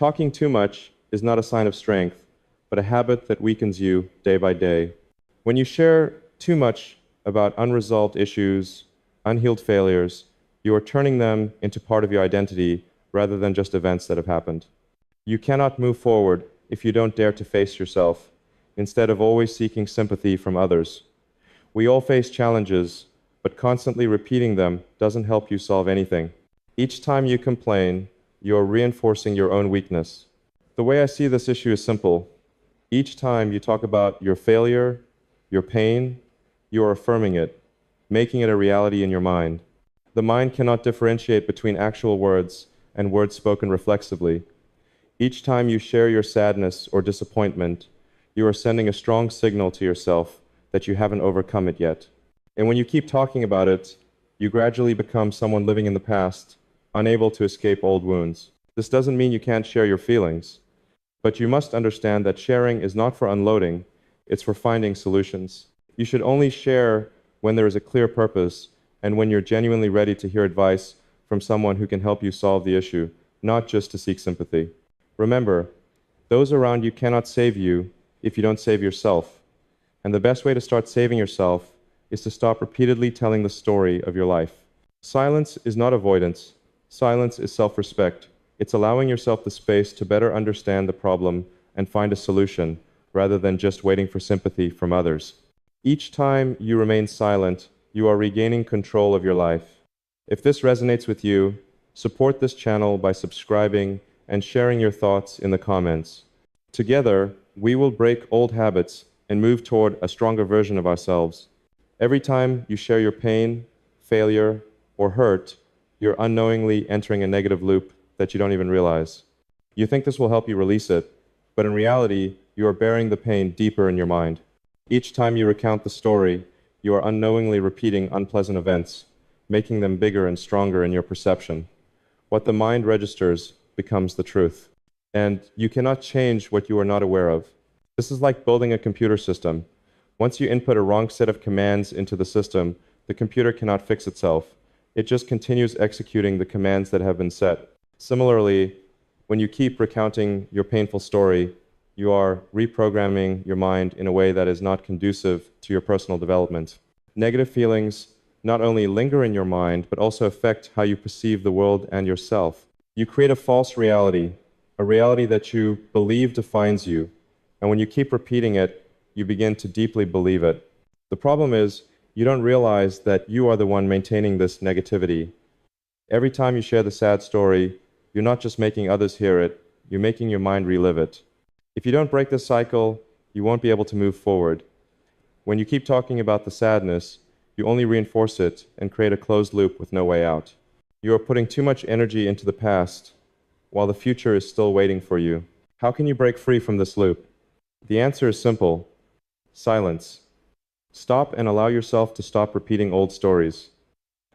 Talking too much is not a sign of strength, but a habit that weakens you day by day. When you share too much about unresolved issues, unhealed failures, you are turning them into part of your identity rather than just events that have happened. You cannot move forward if you don't dare to face yourself, instead of always seeking sympathy from others. We all face challenges, but constantly repeating them doesn't help you solve anything. Each time you complain, you are reinforcing your own weakness. The way I see this issue is simple. Each time you talk about your failure, your pain, you are affirming it, making it a reality in your mind. The mind cannot differentiate between actual words and words spoken reflexively. Each time you share your sadness or disappointment, you are sending a strong signal to yourself that you haven't overcome it yet. And when you keep talking about it, you gradually become someone living in the past, unable to escape old wounds. This doesn't mean you can't share your feelings, but you must understand that sharing is not for unloading, it's for finding solutions. You should only share when there is a clear purpose and when you're genuinely ready to hear advice from someone who can help you solve the issue, not just to seek sympathy. Remember, those around you cannot save you if you don't save yourself. And the best way to start saving yourself is to stop repeatedly telling the story of your life. Silence is not avoidance. Silence is self-respect. It's allowing yourself the space to better understand the problem and find a solution, rather than just waiting for sympathy from others. Each time you remain silent, you are regaining control of your life. If this resonates with you, support this channel by subscribing and sharing your thoughts in the comments. Together, we will break old habits and move toward a stronger version of ourselves. Every time you share your pain, failure, or hurt, you're unknowingly entering a negative loop that you don't even realize. You think this will help you release it, but in reality, you are burying the pain deeper in your mind. Each time you recount the story, you are unknowingly repeating unpleasant events, making them bigger and stronger in your perception. What the mind registers becomes the truth. And you cannot change what you are not aware of. This is like building a computer system. Once you input a wrong set of commands into the system, the computer cannot fix itself. It just continues executing the commands that have been set. Similarly, when you keep recounting your painful story, you are reprogramming your mind in a way that is not conducive to your personal development. Negative feelings not only linger in your mind, but also affect how you perceive the world and yourself. You create a false reality, a reality that you believe defines you, and when you keep repeating it, you begin to deeply believe it. The problem is, you don't realize that you are the one maintaining this negativity. Every time you share the sad story, you're not just making others hear it, you're making your mind relive it. If you don't break this cycle, you won't be able to move forward. When you keep talking about the sadness, you only reinforce it and create a closed loop with no way out. You are putting too much energy into the past, while the future is still waiting for you. How can you break free from this loop? The answer is simple: silence. Stop and allow yourself to stop repeating old stories.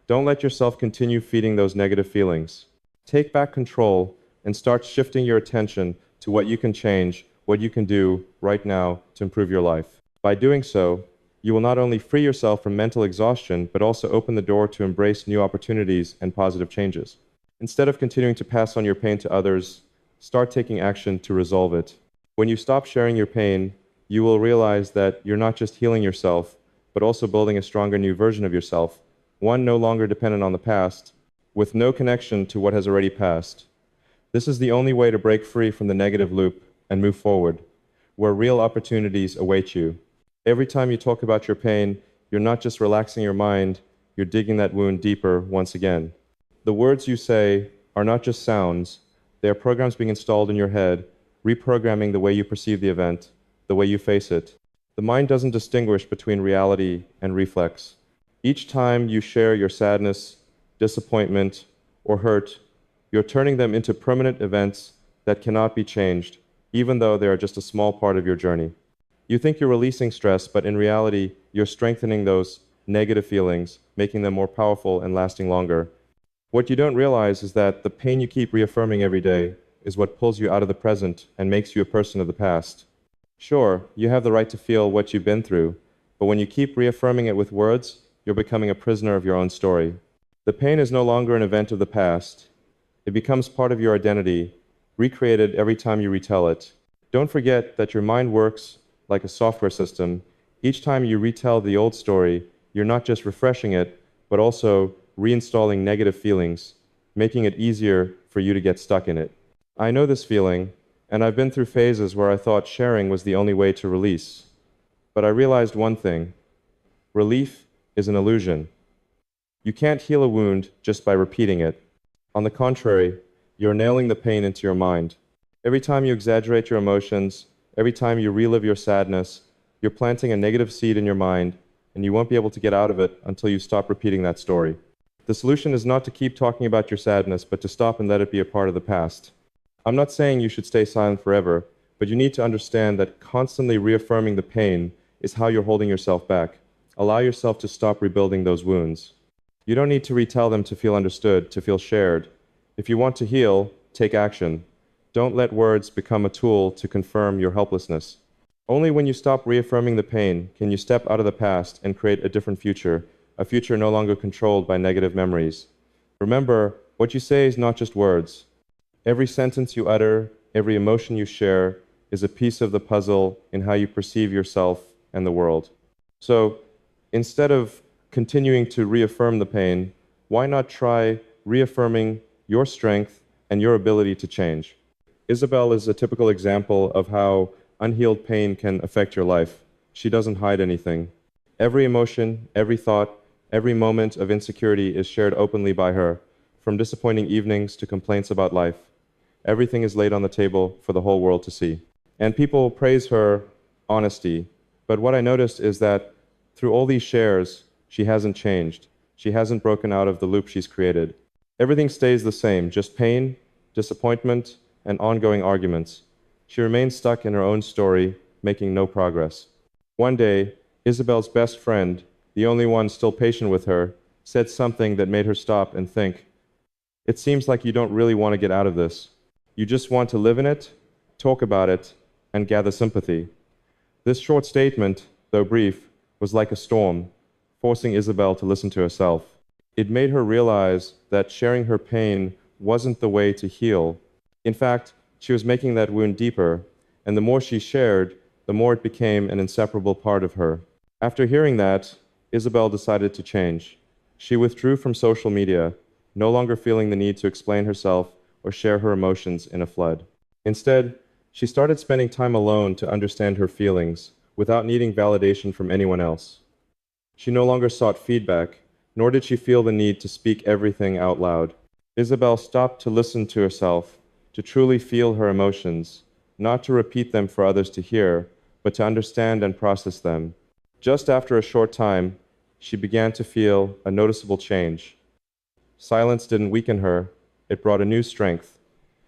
Don't let yourself continue feeding those negative feelings. Take back control and start shifting your attention to what you can change, what you can do right now to improve your life. By doing so, you will not only free yourself from mental exhaustion, but also open the door to embrace new opportunities and positive changes. Instead of continuing to pass on your pain to others, start taking action to resolve it. When you stop sharing your pain, you will realize that you're not just healing yourself, but also building a stronger new version of yourself, one no longer dependent on the past, with no connection to what has already passed. This is the only way to break free from the negative loop and move forward, where real opportunities await you. Every time you talk about your pain, you're not just relaxing your mind, you're digging that wound deeper once again. The words you say are not just sounds, they are programs being installed in your head, reprogramming the way you perceive the event, the way you face it. The mind doesn't distinguish between reality and reflex. Each time you share your sadness, disappointment, or hurt, you're turning them into permanent events that cannot be changed, even though they are just a small part of your journey. You think you're releasing stress, but in reality, you're strengthening those negative feelings, making them more powerful and lasting longer. What you don't realize is that the pain you keep reaffirming every day is what pulls you out of the present and makes you a person of the past. Sure, you have the right to feel what you've been through, but when you keep reaffirming it with words, you're becoming a prisoner of your own story. The pain is no longer an event of the past. It becomes part of your identity, recreated every time you retell it. Don't forget that your mind works like a software system. Each time you retell the old story, you're not just refreshing it, but also reinstalling negative feelings, making it easier for you to get stuck in it. I know this feeling, and I've been through phases where I thought sharing was the only way to release. But I realized one thing: relief is an illusion. You can't heal a wound just by repeating it. On the contrary, you're nailing the pain into your mind. Every time you exaggerate your emotions, every time you relive your sadness, you're planting a negative seed in your mind, and you won't be able to get out of it until you stop repeating that story. The solution is not to keep talking about your sadness, but to stop and let it be a part of the past. I'm not saying you should stay silent forever, but you need to understand that constantly reaffirming the pain is how you're holding yourself back. Allow yourself to stop rebuilding those wounds. You don't need to retell them to feel understood, to feel shared. If you want to heal, take action. Don't let words become a tool to confirm your helplessness. Only when you stop reaffirming the pain can you step out of the past and create a different future, a future no longer controlled by negative memories. Remember, what you say is not just words. Every sentence you utter, every emotion you share, is a piece of the puzzle in how you perceive yourself and the world. So, instead of continuing to reaffirm the pain, why not try reaffirming your strength and your ability to change? Isabelle is a typical example of how unhealed pain can affect your life. She doesn't hide anything. Every emotion, every thought, every moment of insecurity is shared openly by her, from disappointing evenings to complaints about life. Everything is laid on the table for the whole world to see. And people praise her honesty. But what I noticed is that through all these shares, she hasn't changed. She hasn't broken out of the loop she's created. Everything stays the same, just pain, disappointment, and ongoing arguments. She remains stuck in her own story, making no progress. One day, Isabelle's best friend, the only one still patient with her, said something that made her stop and think. It seems like you don't really want to get out of this. You just want to live in it, talk about it, and gather sympathy. This short statement, though brief, was like a storm, forcing Isabelle to listen to herself. It made her realize that sharing her pain wasn't the way to heal. In fact, she was making that wound deeper, and the more she shared, the more it became an inseparable part of her. After hearing that, Isabelle decided to change. She withdrew from social media, no longer feeling the need to explain herself or share her emotions in a flood. Instead, she started spending time alone to understand her feelings, without needing validation from anyone else. She no longer sought feedback, nor did she feel the need to speak everything out loud. Isabelle stopped to listen to herself, to truly feel her emotions, not to repeat them for others to hear, but to understand and process them. Just after a short time, she began to feel a noticeable change. Silence didn't weaken her, it brought a new strength.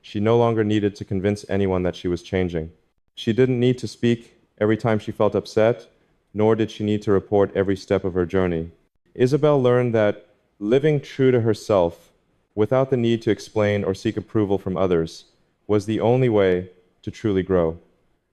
She no longer needed to convince anyone that she was changing. She didn't need to speak every time she felt upset, nor did she need to report every step of her journey. Isabelle learned that living true to herself, without the need to explain or seek approval from others, was the only way to truly grow.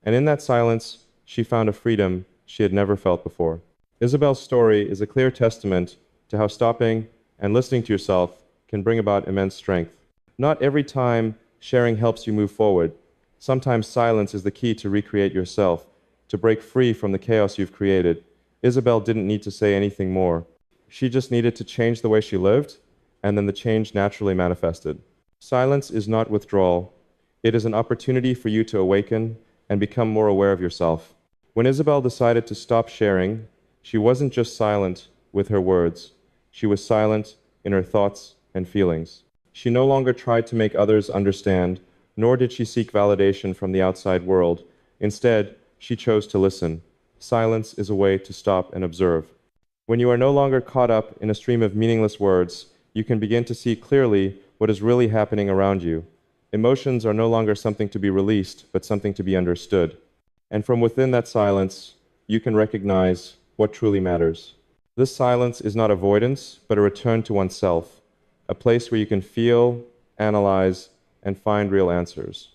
And in that silence, she found a freedom she had never felt before. Isabelle's story is a clear testament to how stopping and listening to yourself can bring about immense strength. Not every time sharing helps you move forward. Sometimes silence is the key to recreate yourself, to break free from the chaos you've created. Isabelle didn't need to say anything more. She just needed to change the way she lived, and then the change naturally manifested. Silence is not withdrawal. It is an opportunity for you to awaken and become more aware of yourself. When Isabelle decided to stop sharing, she wasn't just silent with her words. She was silent in her thoughts and feelings. She no longer tried to make others understand, nor did she seek validation from the outside world. Instead, she chose to listen. Silence is a way to stop and observe. When you are no longer caught up in a stream of meaningless words, you can begin to see clearly what is really happening around you. Emotions are no longer something to be released, but something to be understood. And from within that silence, you can recognize what truly matters. This silence is not avoidance, but a return to oneself, a place where you can feel, analyze, and find real answers.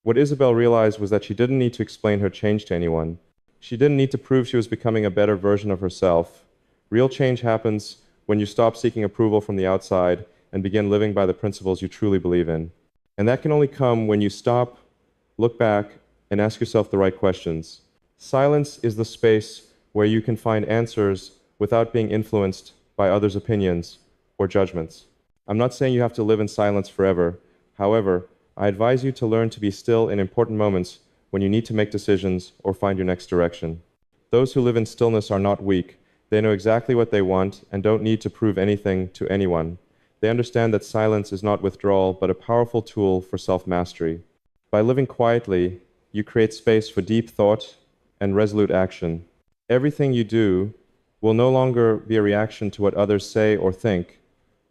What Isabelle realized was that she didn't need to explain her change to anyone. She didn't need to prove she was becoming a better version of herself. Real change happens when you stop seeking approval from the outside and begin living by the principles you truly believe in. And that can only come when you stop, look back, and ask yourself the right questions. Silence is the space where you can find answers without being influenced by others' opinions or judgments. I'm not saying you have to live in silence forever. However, I advise you to learn to be still in important moments when you need to make decisions or find your next direction. Those who live in stillness are not weak. They know exactly what they want and don't need to prove anything to anyone. They understand that silence is not withdrawal, but a powerful tool for self-mastery. By living quietly, you create space for deep thought and resolute action. Everything you do will no longer be a reaction to what others say or think,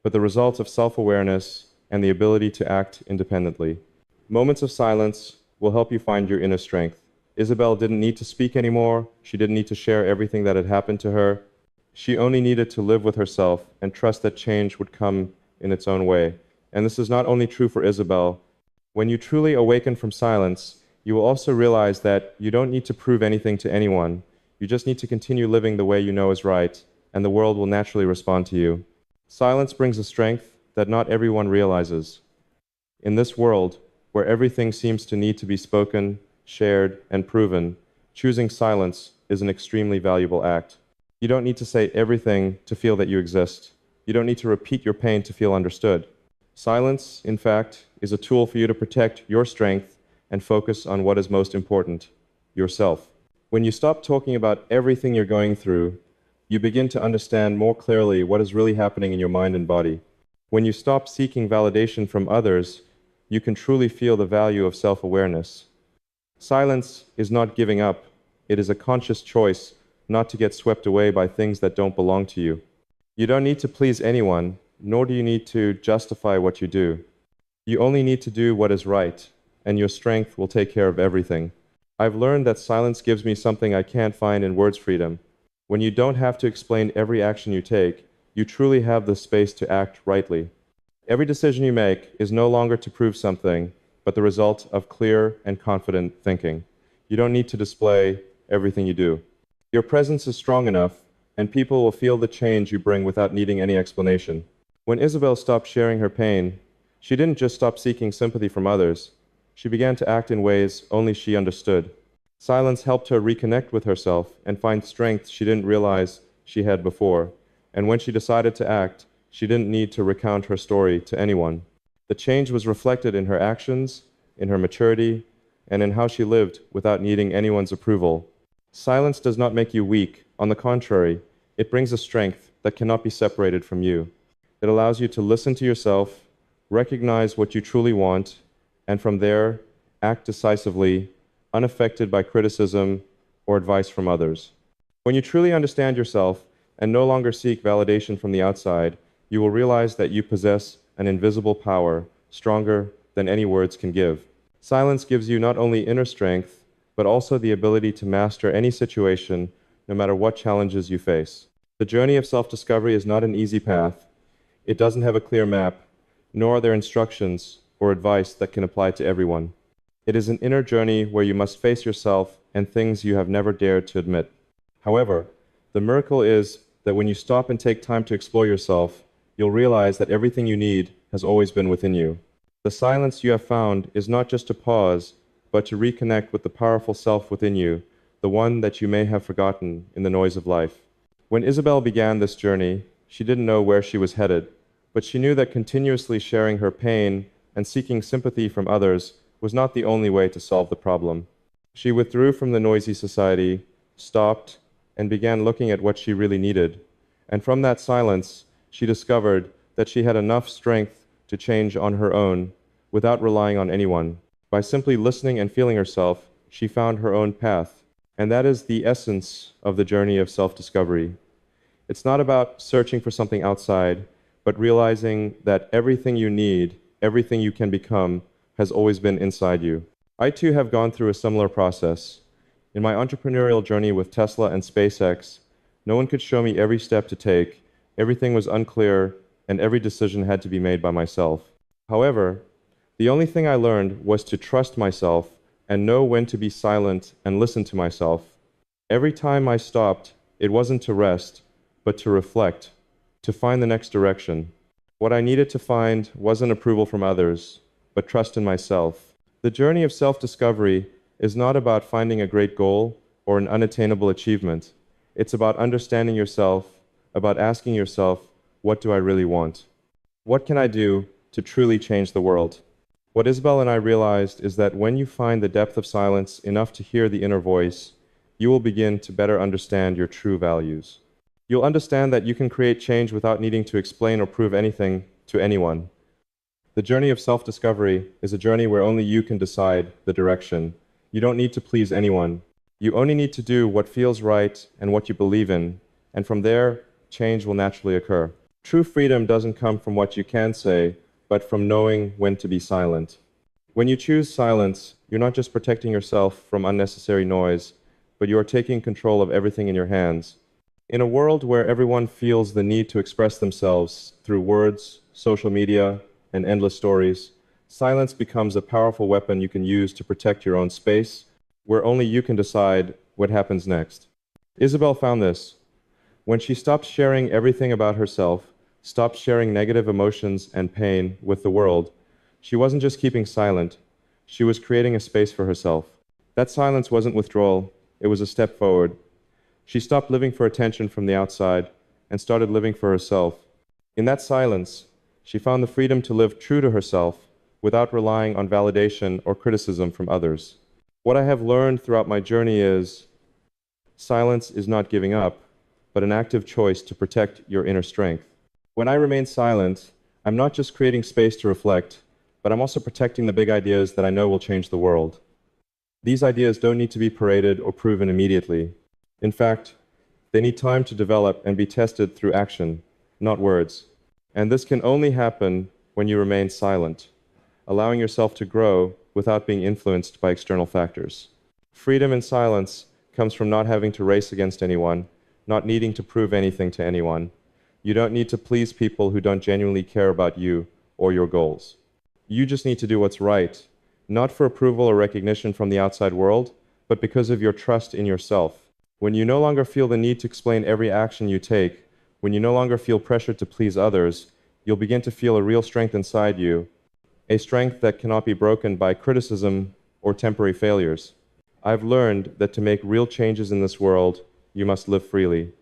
but the result of self-awareness and the ability to act independently. Moments of silence will help you find your inner strength. Isabelle didn't need to speak anymore. She didn't need to share everything that had happened to her. She only needed to live with herself and trust that change would come in its own way. And this is not only true for Isabelle. When you truly awaken from silence, you will also realize that you don't need to prove anything to anyone. You just need to continue living the way you know is right, and the world will naturally respond to you. Silence brings a strength that not everyone realizes. In this world, where everything seems to need to be spoken, shared, and proven, choosing silence is an extremely valuable act. You don't need to say everything to feel that you exist. You don't need to repeat your pain to feel understood. Silence, in fact, is a tool for you to protect your strength and focus on what is most important, yourself. When you stop talking about everything you're going through, you begin to understand more clearly what is really happening in your mind and body. When you stop seeking validation from others, you can truly feel the value of self-awareness. Silence is not giving up. It is a conscious choice not to get swept away by things that don't belong to you. You don't need to please anyone, nor do you need to justify what you do. You only need to do what is right, and your strength will take care of everything. I've learned that silence gives me something I can't find in words freedom. When you don't have to explain every action you take, you truly have the space to act rightly. Every decision you make is no longer to prove something, but the result of clear and confident thinking. You don't need to display everything you do. Your presence is strong enough, and people will feel the change you bring without needing any explanation. When Isabelle stopped sharing her pain, she didn't just stop seeking sympathy from others. She began to act in ways only she understood. Silence helped her reconnect with herself and find strength she didn't realize she had before. And when she decided to act, she didn't need to recount her story to anyone. The change was reflected in her actions, in her maturity, and in how she lived without needing anyone's approval. Silence does not make you weak. On the contrary, it brings a strength that cannot be separated from you. It allows you to listen to yourself, recognize what you truly want, and from there, act decisively, unaffected by criticism or advice from others. When you truly understand yourself and no longer seek validation from the outside, you will realize that you possess an invisible power stronger than any words can give. Silence gives you not only inner strength, but also the ability to master any situation, no matter what challenges you face. The journey of self-discovery is not an easy path. It doesn't have a clear map, nor are there instructions or advice that can apply to everyone. It is an inner journey where you must face yourself and things you have never dared to admit. However, the miracle is that when you stop and take time to explore yourself, you'll realize that everything you need has always been within you. The silence you have found is not just a pause, but to reconnect with the powerful self within you, the one that you may have forgotten in the noise of life. When Isabelle began this journey, she didn't know where she was headed, but she knew that continuously sharing her pain and seeking sympathy from others was not the only way to solve the problem. She withdrew from the noisy society, stopped, and began looking at what she really needed. And from that silence, she discovered that she had enough strength to change on her own without relying on anyone. By simply listening and feeling herself, she found her own path. And that is the essence of the journey of self-discovery. It's not about searching for something outside, but realizing that everything you need, everything you can become, has always been inside you. I too have gone through a similar process. In my entrepreneurial journey with Tesla and SpaceX, no one could show me every step to take, everything was unclear, and every decision had to be made by myself. However, the only thing I learned was to trust myself and know when to be silent and listen to myself. Every time I stopped, it wasn't to rest, but to reflect, to find the next direction. What I needed to find wasn't approval from others, but trust in myself. The journey of self-discovery is not about finding a great goal or an unattainable achievement. It's about understanding yourself, about asking yourself, what do I really want? What can I do to truly change the world? What Isabelle and I realized is that when you find the depth of silence enough to hear the inner voice, you will begin to better understand your true values. You'll understand that you can create change without needing to explain or prove anything to anyone. The journey of self-discovery is a journey where only you can decide the direction. You don't need to please anyone. You only need to do what feels right and what you believe in, and from there, change will naturally occur. True freedom doesn't come from what you can say, but from knowing when to be silent. When you choose silence, you're not just protecting yourself from unnecessary noise, but you are taking control of everything in your hands. In a world where everyone feels the need to express themselves through words, social media, and endless stories, silence becomes a powerful weapon you can use to protect your own space, where only you can decide what happens next. Isabelle found this. When she stopped sharing everything about herself, stopped sharing negative emotions and pain with the world, she wasn't just keeping silent, she was creating a space for herself. That silence wasn't withdrawal, it was a step forward. She stopped living for attention from the outside and started living for herself. In that silence, she found the freedom to live true to herself without relying on validation or criticism from others. What I have learned throughout my journey is silence is not giving up, but an active choice to protect your inner strength. When I remain silent, I'm not just creating space to reflect, but I'm also protecting the big ideas that I know will change the world. These ideas don't need to be paraded or proven immediately. In fact, they need time to develop and be tested through action, not words. And this can only happen when you remain silent, allowing yourself to grow without being influenced by external factors. Freedom in silence comes from not having to race against anyone, not needing to prove anything to anyone. You don't need to please people who don't genuinely care about you or your goals. You just need to do what's right, not for approval or recognition from the outside world, but because of your trust in yourself. When you no longer feel the need to explain every action you take, when you no longer feel pressure to please others, you'll begin to feel a real strength inside you, a strength that cannot be broken by criticism or temporary failures. I've learned that to make real changes in this world, you must live freely,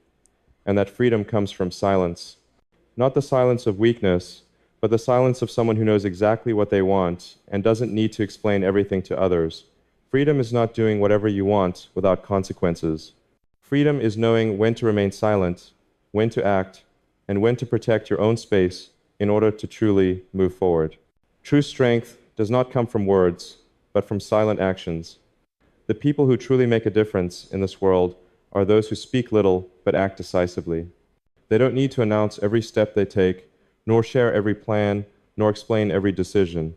and that freedom comes from silence. Not the silence of weakness, but the silence of someone who knows exactly what they want and doesn't need to explain everything to others. Freedom is not doing whatever you want without consequences. Freedom is knowing when to remain silent, when to act, and when to protect your own space in order to truly move forward. True strength does not come from words, but from silent actions. The people who truly make a difference in this world are those who speak little but act decisively. They don't need to announce every step they take, nor share every plan, nor explain every decision.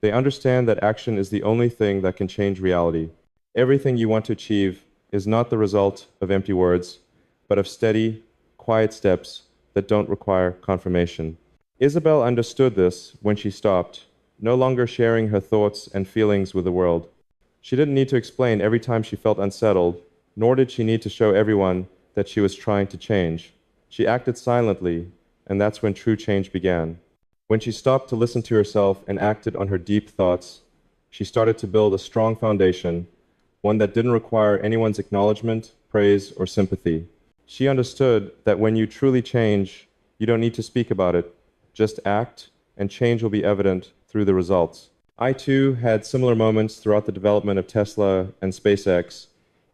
They understand that action is the only thing that can change reality. Everything you want to achieve is not the result of empty words, but of steady, quiet steps that don't require confirmation. Isabelle understood this when she stopped, no longer sharing her thoughts and feelings with the world. She didn't need to explain every time she felt unsettled, nor did she need to show everyone that she was trying to change. She acted silently, and that's when true change began. When she stopped to listen to herself and acted on her deep thoughts, she started to build a strong foundation, one that didn't require anyone's acknowledgement, praise, or sympathy. She understood that when you truly change, you don't need to speak about it. Just act, and change will be evident through the results. I too had similar moments throughout the development of Tesla and SpaceX.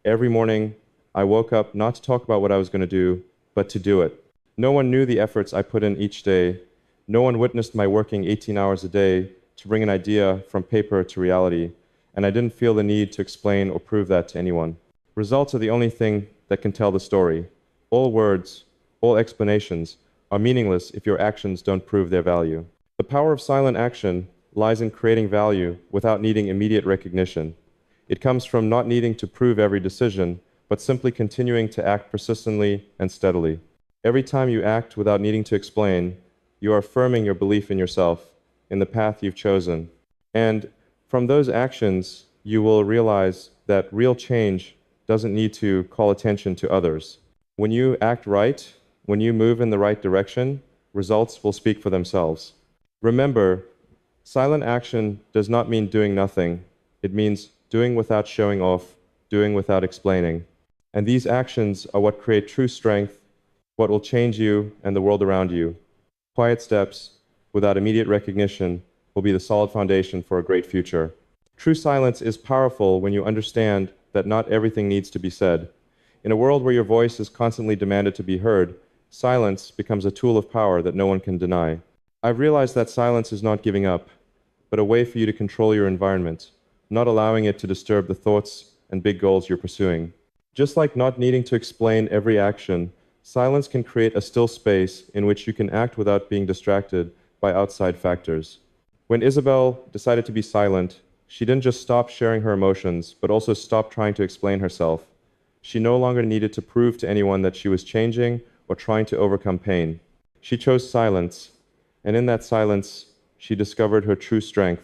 Every morning, I woke up not to talk about what I was going to do, but to do it. No one knew the efforts I put in each day. No one witnessed my working 18 hours a day to bring an idea from paper to reality, and I didn't feel the need to explain or prove that to anyone. Results are the only thing that can tell the story. All words, all explanations are meaningless if your actions don't prove their value. The power of silent action lies in creating value without needing immediate recognition. It comes from not needing to prove every decision, but simply continuing to act persistently and steadily. Every time you act without needing to explain, you are affirming your belief in yourself, in the path you've chosen. And from those actions, you will realize that real change doesn't need to call attention to others. When you act right, when you move in the right direction, results will speak for themselves. Remember, Silent action does not mean doing nothing. It means doing without showing off, doing without explaining. And these actions are what create true strength, what will change you and the world around you. Quiet steps, without immediate recognition, will be the solid foundation for a great future. True silence is powerful when you understand that not everything needs to be said. In a world where your voice is constantly demanded to be heard, silence becomes a tool of power that no one can deny. I've realized that silence is not giving up, but a way for you to control your environment, not allowing it to disturb the thoughts and big goals you're pursuing. Just like not needing to explain every action, silence can create a still space in which you can act without being distracted by outside factors. When Isabelle decided to be silent, she didn't just stop sharing her emotions, but also stopped trying to explain herself. She no longer needed to prove to anyone that she was changing or trying to overcome pain. She chose silence, and in that silence, she discovered her true strength.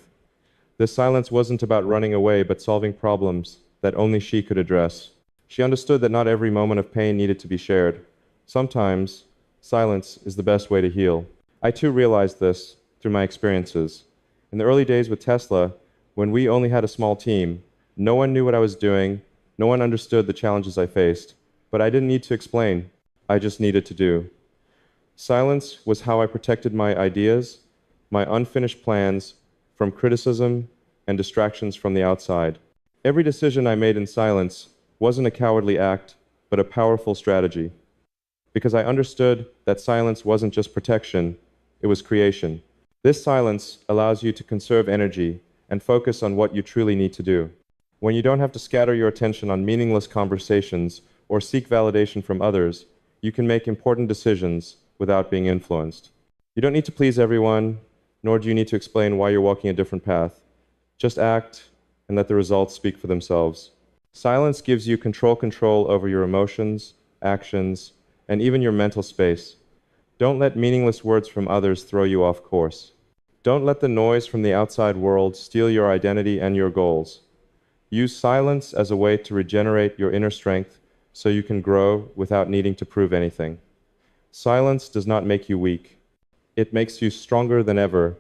This silence wasn't about running away, but solving problems that only she could address. She understood that not every moment of pain needed to be shared. Sometimes, silence is the best way to heal. I too realized this through my experiences. In the early days with Tesla, when we only had a small team, no one knew what I was doing, no one understood the challenges I faced, but I didn't need to explain. I just needed to do. Silence was how I protected my ideas, my unfinished plans, from criticism and distractions from the outside. Every decision I made in silence wasn't a cowardly act, but a powerful strategy. Because I understood that silence wasn't just protection, it was creation. This silence allows you to conserve energy and focus on what you truly need to do. When you don't have to scatter your attention on meaningless conversations or seek validation from others, you can make important decisions without being influenced. You don't need to please everyone, nor do you need to explain why you're walking a different path. Just act and let the results speak for themselves. Silence gives you control over your emotions, actions, and even your mental space. Don't let meaningless words from others throw you off course. Don't let the noise from the outside world steal your identity and your goals. Use silence as a way to regenerate your inner strength so you can grow without needing to prove anything. Silence does not make you weak. It makes you stronger than ever